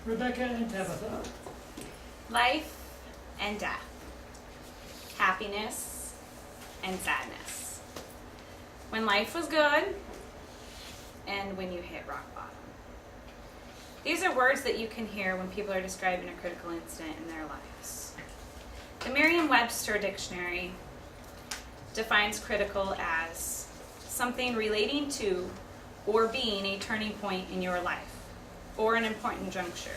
Rebeckah and Tabatha. Life and death, happiness and sadness, when life was good and when you hit rock bottom. These are words that you can hear when people are describing a critical incident in their lives. The Merriam-Webster dictionary defines critical as something relating to or being a turning point in your life or an important juncture.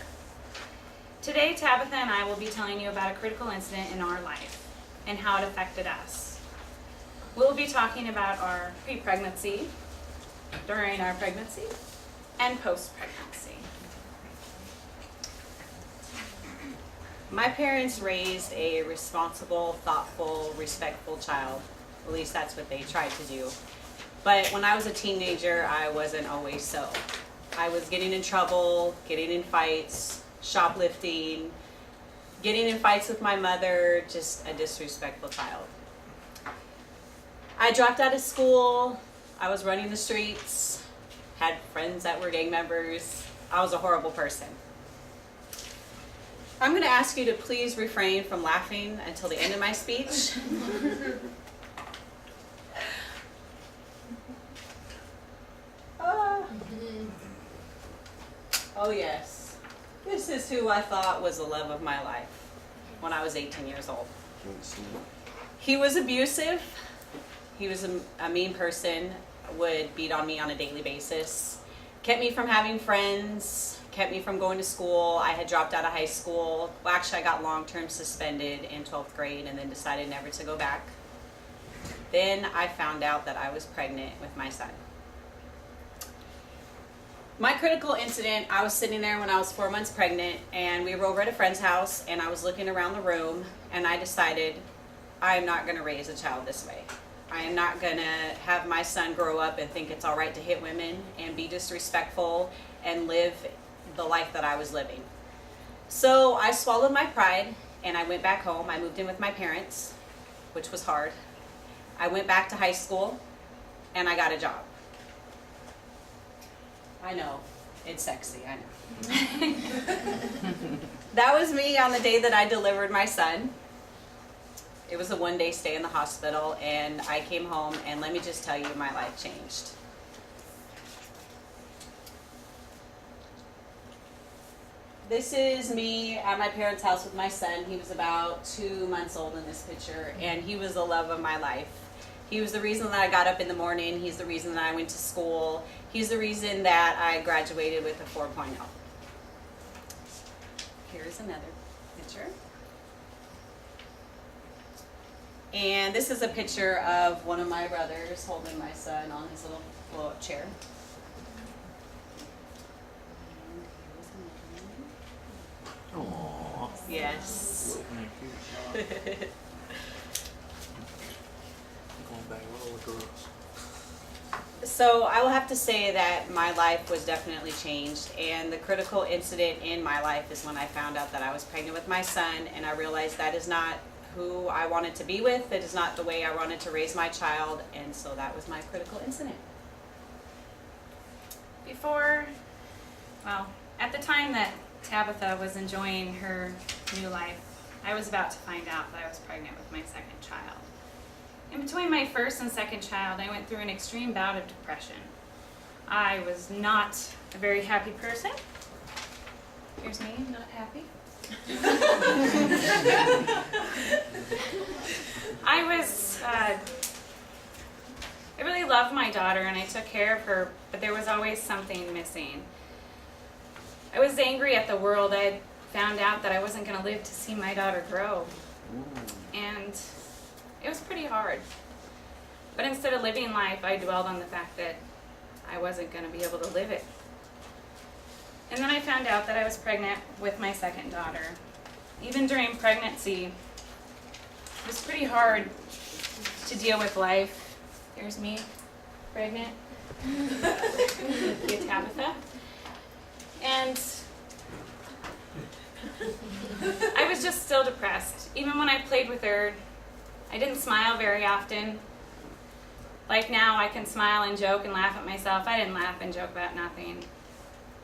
Today, Tabatha and I will be telling you about a critical incident in our life and how it affected us. We'll be talking about our pre-pregnancy, during our pregnancy, and post-pregnancy. My parents raised a responsible, thoughtful, respectful child. At least that's what they tried to do. But when I was a teenager, I wasn't always so. I was getting in trouble, getting in fights, shoplifting, getting in fights with my mother, just a disrespectful child. I dropped out of school, I was running the streets, had friends that were gang members. I was a horrible person. I'm going to ask you to please refrain from laughing until the end of my speech. Oh yes, this is who I thought was the love of my life when I was 18 years old. He was abusive. He was a mean person, would beat on me on a daily basis, kept me from having friends, kept me from going to school. I had dropped out of high school. Well, actually, I got long-term suspended in 12th grade and then decided never to go back. Then I found out that I was pregnant with my son. My critical incident, I was sitting there when I was 4 months pregnant, and we were over at a friend's house, and I was looking around the room, and I decided I'm not going to raise a child this way. I am not going to have my son grow up and think it's all right to hit women and be disrespectful and live the life that I was living. So I swallowed my pride, and I went back home. I moved in with my parents, which was hard. I went back to high school, and I got a job. I know, it's sexy, I know. That was me on the day that I delivered my son. It was a one-day stay in the hospital, and I came home, and let me just tell you, my life changed. This is me at my parents' house with my son. He was about 2 months old in this picture, and he was the love of my life. He was the reason that I got up in the morning. He's the reason that I went to school. He's the reason that I graduated with a 4.0. Here's another picture. And this is a picture of one of my brothers holding my son on his little blow-up chair. Aww. Yes. Going back all the girls. So I will have to say that my life was definitely changed, and the critical incident in my life is when I found out that I was pregnant with my son, and I realized that is not who I wanted to be with. It is not the way I wanted to raise my child, and so that was my critical incident. At the time that Tabatha was enjoying her new life, I was about to find out that I was pregnant with my second child. In between my first and second child, I went through an extreme bout of depression. I was not a very happy person. Here's me, not happy. I really loved my daughter and I took care of her, but there was always something missing. I was angry at the world. I had found out that I wasn't going to live to see my daughter grow. And it was pretty hard. But instead of living life, I dwelled on the fact that I wasn't going to be able to live it. And then I found out that I was pregnant with my second daughter. Even during pregnancy, it was pretty hard to deal with life. Here's me, pregnant, with Tabatha. And I was just still depressed. Even when I played with her, I didn't smile very often. Like now, I can smile and joke and laugh at myself. I didn't laugh and joke about nothing.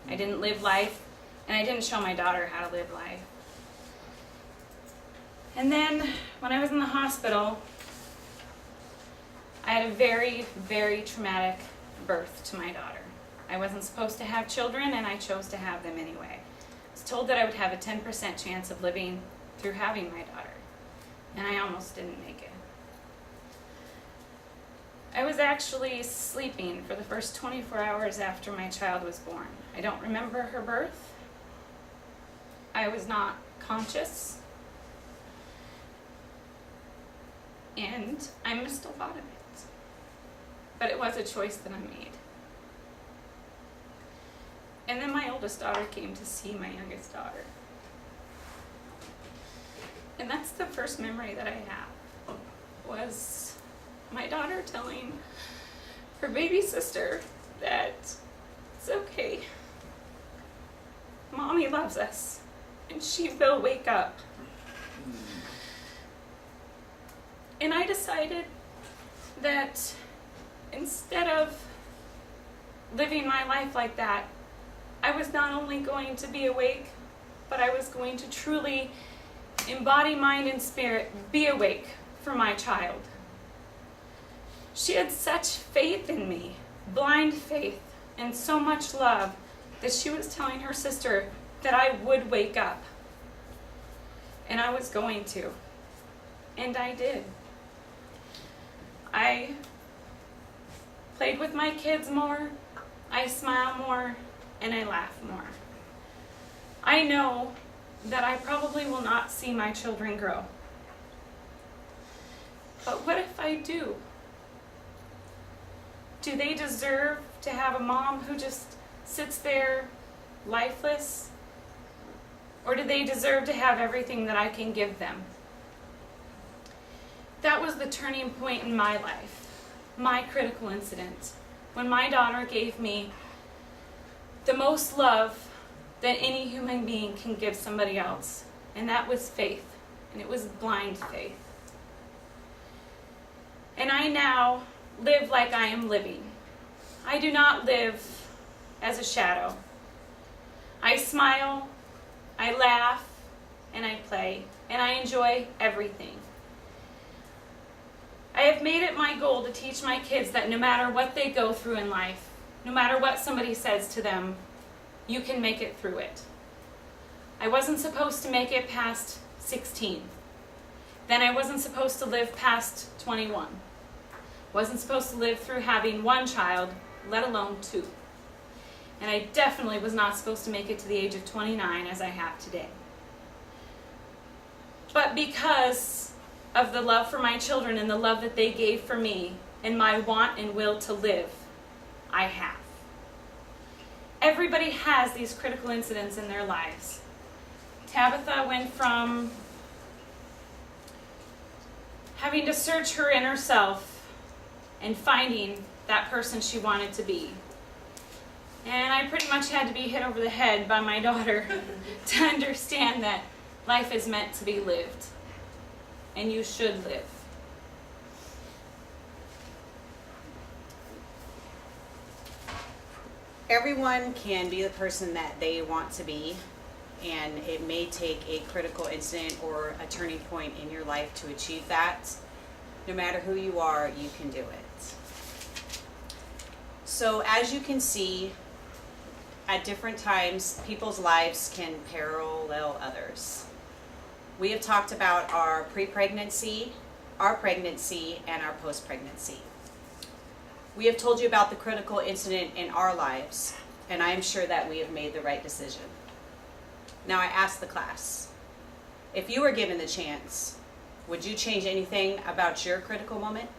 I didn't live life And I didn't show my daughter how to live life. And then when I was in the hospital, I had a very, very traumatic birth to my daughter. I wasn't supposed to have children, and I chose to have them anyway. I was told that I would have a 10% chance of living through having my daughter, and I almost didn't make it. I was actually sleeping for the first 24 hours after my child was born. I don't remember her birth. I was not conscious. And I missed a lot of it. But it was a choice that I made. And then my oldest daughter came to see my youngest daughter. And that's the first memory that I have, was my daughter telling her baby sister that it's okay. Mommy loves us, and she will wake up. And I decided that instead of living my life like that, I was not only going to be awake, but I was going to truly, in body, mind, and spirit, be awake for my child. She had such faith in me, blind faith, and so much love that she was telling her sister that I would wake up. And I was going to. And I did. I played with my kids more, I smile more, and I laugh more. I know that I probably will not see my children grow. But what if I do? Do they deserve to have a mom who just sits there lifeless? Or do they deserve to have everything that I can give them? That was the turning point in my life, my critical incident, when my daughter gave me the most love that any human being can give somebody else, and that was faith, and it was blind faith. And I now live like I am living. I do not live as a shadow. I smile, I laugh, and I play, and I enjoy everything. I have made it my goal to teach my kids that no matter what they go through in life, no matter what somebody says to them, you can make it through it. I wasn't supposed to make it past 16. Then I wasn't supposed to live past 21. Wasn't supposed to live through having one child, let alone two. And I definitely was not supposed to make it to the age of 29 as I have today. But because of the love for my children and the love that they gave for me and my want and will to live, I have. Everybody has these critical incidents in their lives. Tabitha went from having to search her inner self and finding that person she wanted to be. And I pretty much had to be hit over the head by my daughter to understand that life is meant to be lived. And you should live. Everyone can be the person that they want to be, and it may take a critical incident or a turning point in your life to achieve that. No matter who you are, you can do it. So as you can see, at different times, people's lives can parallel others. We have talked about our pre-pregnancy, our pregnancy, and our post-pregnancy. We have told you about the critical incident in our lives, and I am sure that we have made the right decision. Now I ask the class, if you were given the chance, would you change anything about your critical moment?